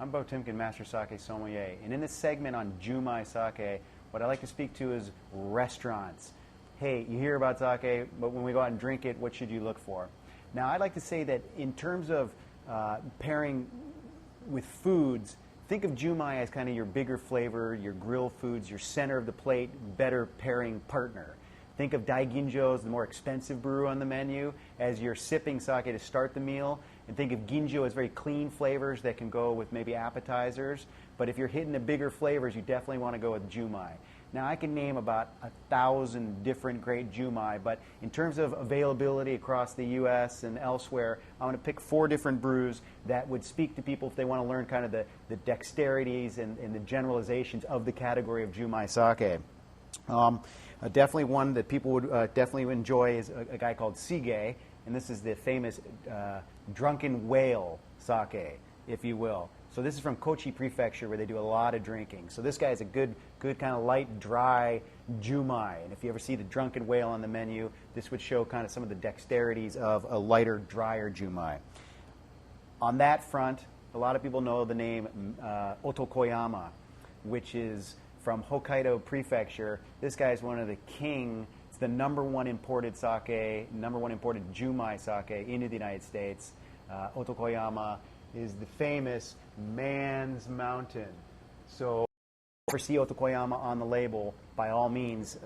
I'm Bo Timken, Master Sake Sommelier, and in this segment on Junmai Sake, what I like to speak to is restaurants. Hey, you hear about sake, but when we go out and drink it, what should you look for? Now, I'd like to say that in terms of pairing with foods, think of Junmai as kind of your bigger flavor, your grill foods, your center of the plate, better pairing partner. Think of Daiginjo, the more expensive brew on the menu, as your sipping sake to start the meal. And think of Ginjo as very clean flavors that can go with maybe appetizers. But if you're hitting the bigger flavors, you definitely want to go with Junmai. Now, I can name about 1,000 different great Junmai, but in terms of availability across the U.S. and elsewhere, I'm going to pick 4 different brews that would speak to people if they want to learn kind of the dexterities and the generalizations of the category of Junmai sake. Definitely one that people would definitely enjoy is a guy called Siga, and this is the famous drunken whale sake, if you will. So this is from Kochi Prefecture, where they do a lot of drinking. So this guy is a good kind of light, dry Junmai. And if you ever see the drunken whale on the menu, this would show kind of some of the dexterities of a lighter, drier Junmai. On that front, a lot of people know the name Otokoyama, which is from Hokkaido Prefecture. This guy is one of the king. It's the #1 imported sake, #1 imported Junmai sake into the United States. Otokoyama is the famous man's mountain. So if you ever see Otokoyama on the label, by all means,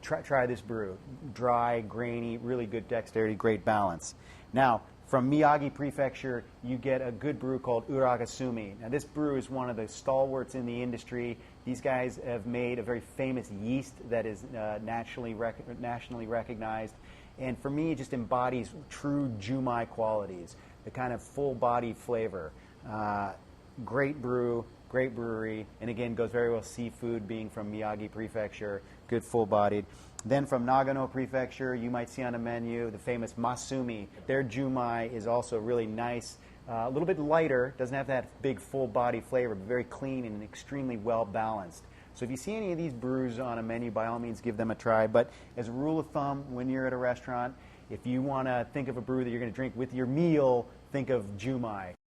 try this brew. Dry, grainy, really good dexterity, great balance. Now, from Miyagi Prefecture, you get a good brew called Uragasumi. Now, this brew is one of the stalwarts in the industry. These guys have made a very famous yeast that is nationally recognized. And for me, it just embodies true Junmai qualities, the kind of full-bodied flavor. Great brew, great brewery, and again, goes very well seafood, being from Miyagi Prefecture, good full-bodied. Then from Nagano Prefecture, you might see on a menu the famous Masumi. Their Junmai is also really nice, a little bit lighter, doesn't have that big full-body flavor, but very clean and extremely well-balanced. So if you see any of these brews on a menu, by all means, give them a try. But as a rule of thumb, when you're at a restaurant, if you want to think of a brew that you're going to drink with your meal, think of Junmai.